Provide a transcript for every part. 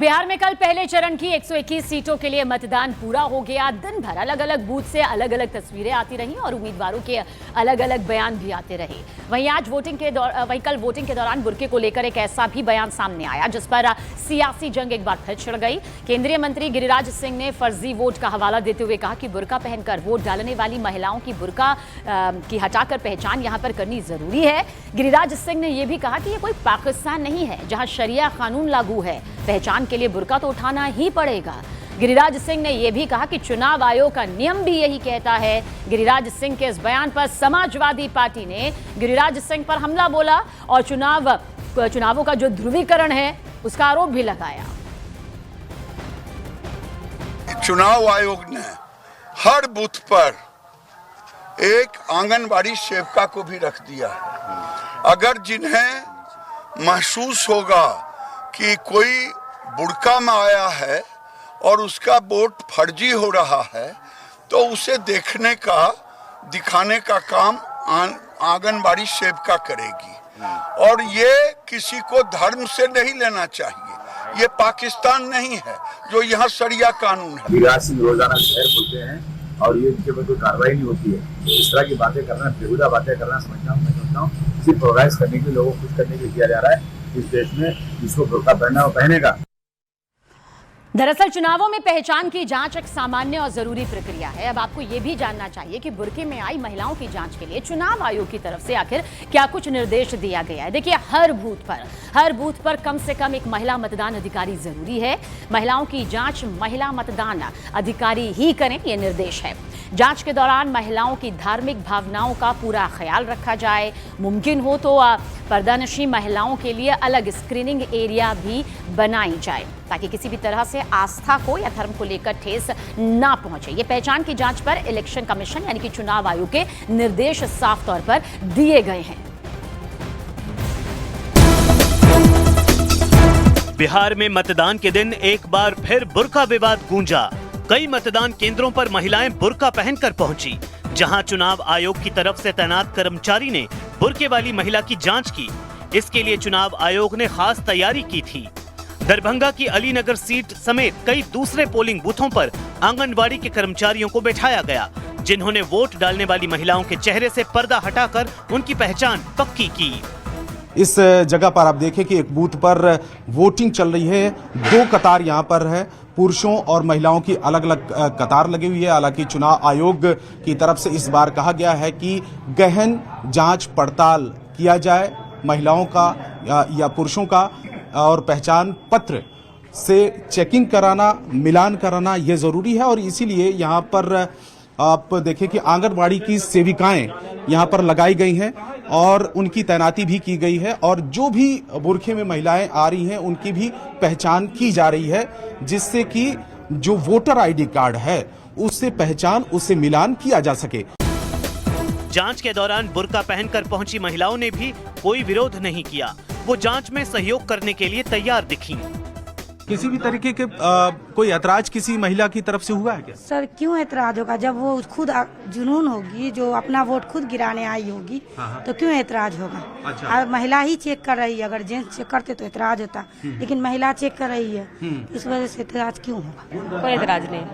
बिहार में कल पहले चरण की 121 सीटों के लिए मतदान पूरा हो गया। दिन भर अलग अलग बूथ से अलग अलग तस्वीरें आती रहीं और उम्मीदवारों के अलग अलग बयान भी आते रहे। वहीं कल वोटिंग के दौरान बुर्के को लेकर एक ऐसा भी बयान सामने आया जिस पर सियासी जंग एक बार फिर छिड़ गई। केंद्रीय मंत्री गिरिराज सिंह ने फर्जी वोट का हवाला देते हुए कहा कि बुर्का पहनकर वोट डालने वाली महिलाओं की बुर्का की हटाकर पहचान यहां पर करनी जरूरी है। गिरिराज सिंह ने यह भी कहा कि यह कोई पाकिस्तान नहीं है जहां शरिया कानून लागू है, पहचान के लिए बुर्का तो उठाना ही पड़ेगा। गिरिराज सिंह ने यह भी कहा कि चुनाव आयोग का नियम भी यही कहता है। गिरिराज सिंह के इस बयान पर समाजवादी पार्टी ने गिरिराज सिंह पर हमला बोला और चुनावों का जो ध्रुवीकरण है उसका आरोप भी लगाया। चुनाव आयोग ने हर बूथ पर एक आंगनबाड़ी सेविका को भी रख दिया है। अगर जिन्हें महसूस होगा कि कोई बुर्का में आया है और उसका वोट फर्जी हो रहा है तो उसे देखने का, दिखाने का काम आंगनबाड़ी सेविका करेगी। और ये किसी को धर्म से नहीं लेना चाहिए। ये पाकिस्तान नहीं है जो यहाँ शरिया कानून है। गिरिराज सिंह रोजाना शहर बोलते हैं और ये इनके ऊपर कोई कार्रवाई नहीं होती है। इस तरह की बातें करना, बेहुदा बातें करना समझता हूँ सिर्फ प्रोग्रेस करने के लिए, लोगों को खुश करने के लिए किया जा रहा है। इस देश में जिसको बुर्का पहनना वो पहनेगा। दरअसल चुनावों में पहचान की जांच एक सामान्य और जरूरी प्रक्रिया है। अब आपको यह भी जानना चाहिए कि बुर्के में आई महिलाओं की जांच के लिए चुनाव आयोग की तरफ से आखिर क्या कुछ निर्देश दिया गया है। देखिए, हर बूथ पर कम से कम एक महिला मतदान अधिकारी जरूरी है। महिलाओं की जांच महिला मतदान अधिकारी ही करें, यह निर्देश है। जांच के दौरान महिलाओं की धार्मिक भावनाओं का पूरा ख्याल रखा जाए। मुमकिन हो तो पर्दानशी महिलाओं के लिए अलग स्क्रीनिंग एरिया भी बनाई जाए ताकि किसी भी तरह से आस्था को या धर्म को लेकर ठेस ना पहुंचे। ये पहचान की जांच पर इलेक्शन कमीशन यानी कि चुनाव आयोग के निर्देश साफ तौर पर दिए गए हैं। बिहार में मतदान के दिन एक बार फिर बुर्का विवाद गूंजा। कई मतदान केंद्रों पर महिलाएं बुर्का पहनकर पहुंची, जहां चुनाव आयोग की तरफ से तैनात कर्मचारी ने बुर्के वाली महिला की जांच की। इसके लिए चुनाव आयोग ने खास तैयारी की थी। दरभंगा की अलीनगर सीट समेत कई दूसरे पोलिंग बूथों पर आंगनबाड़ी के कर्मचारियों को बैठाया गया, जिन्होंने वोट डालने वाली महिलाओं के चेहरे से पर्दा हटाकर उनकी पहचान पक्की की। इस जगह पर आप देखें कि एक बूथ पर वोटिंग चल रही है। दो कतार यहाँ पर है, पुरुषों और महिलाओं की अलग अलग कतार लगी हुई है। हालांकि चुनाव आयोग की तरफ से इस बार कहा गया है कि गहन जांच पड़ताल किया जाए महिलाओं का या पुरुषों का, और पहचान पत्र से चेकिंग कराना, मिलान कराना ये जरूरी है। और इसीलिए यहाँ पर आप देखें कि आंगनबाड़ी की सेविकाएं यहाँ पर लगाई गई हैं और उनकी तैनाती भी की गई है। और जो भी बुर्के में महिलाएं आ रही हैं उनकी भी पहचान की जा रही है, जिससे कि जो वोटर आईडी कार्ड है उससे पहचान, उससे मिलान किया जा सके। जांच के दौरान बुर्का पहनकर पहुंची महिलाओं ने भी कोई विरोध नहीं किया। वो जांच में सहयोग करने के लिए तैयार दिखीं। किसी भी तरीके के कोई ऐतराज किसी महिला की तरफ से हुआ है क्या? सर, क्यों ऐतराज होगा? जब वो खुद जुनून होगी, जो अपना वोट खुद गिराने आई होगी, तो क्यों ऐतराज होगा? अच्छा। महिला ही चेक कर रही है, अगर जेंट्स चेक करते तो ऐतराज होता, लेकिन महिला चेक कर रही है, इस वजह से ऐतराज क्यों होगा? कोई ऐतराज नहीं,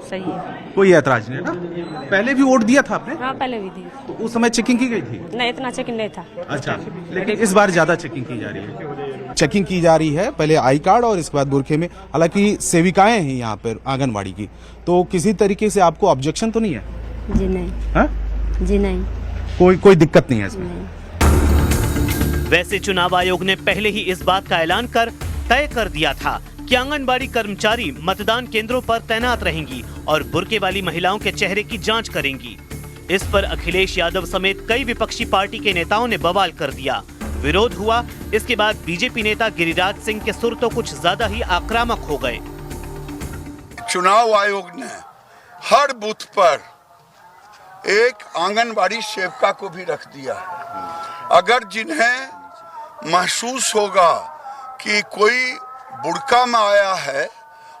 सही है, कोई ऐतराज नहीं है ना? पहले भी वोट दिया था आपने? हाँ, पहले भी दी। तो उस समय चेकिंग की गई थी? नहीं, इतना चेकिंग नहीं था। अच्छा, लेकिन इस बार ज्यादा चेकिंग की जा रही है। चेकिंग की जा रही है, पहले आई कार्ड और इसके बाद बुर्के में। हालांकि सेविकाएं हैं यहाँ पर आंगनबाड़ी की, तो किसी तरीके से आपको ऑब्जेक्शन तो नहीं है? जी नहीं। हा? जी नहीं, कोई दिक्कत नहीं है इसमें? नहीं। वैसे चुनाव आयोग ने पहले ही इस बात का ऐलान कर तय कर दिया था कि आंगनबाड़ी कर्मचारी मतदान केंद्रों पर तैनात रहेंगी और बुर्के वाली महिलाओं के चेहरे की जांच करेंगी। इस पर अखिलेश यादव समेत कई विपक्षी पार्टी के नेताओं ने बवाल कर दिया। विरोध हुआ। इसके बाद बीजेपी नेता गिरिराज सिंह के सुर तो कुछ ज्यादा ही आक्रामक हो गए। चुनाव आयोग ने हर बूथ पर एक आंगनबाड़ी सेविका को भी रख दिया है। अगर जिन्हें महसूस होगा कि कोई बुर्का में आया है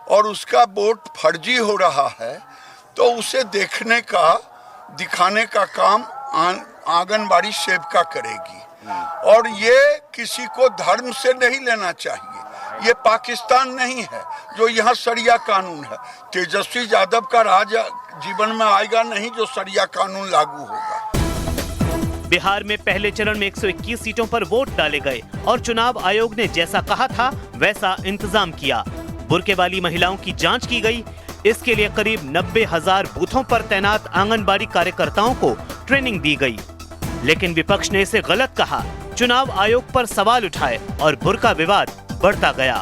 और उसका वोट फर्जी हो रहा है तो उसे देखने का, दिखाने का काम आंगनबाड़ी सेविका करेगी। और ये किसी को धर्म से नहीं लेना चाहिए। ये पाकिस्तान नहीं है जो यहाँ शरिया कानून है। तेजस्वी यादव का राज जीवन में आएगा नहीं जो शरिया कानून लागू होगा। बिहार में पहले चरण में 121 सीटों पर वोट डाले गए और चुनाव आयोग ने जैसा कहा था वैसा इंतजाम किया। बुर्के वाली महिलाओं की जांच की गई। इसके लिए करीब 90,000 बूथों पर तैनात आंगनबाड़ी कार्यकर्ताओं को ट्रेनिंग दी गई। लेकिन विपक्ष ने इसे गलत कहा, चुनाव आयोग पर सवाल उठाए और बुर्का विवाद बढ़ता गया।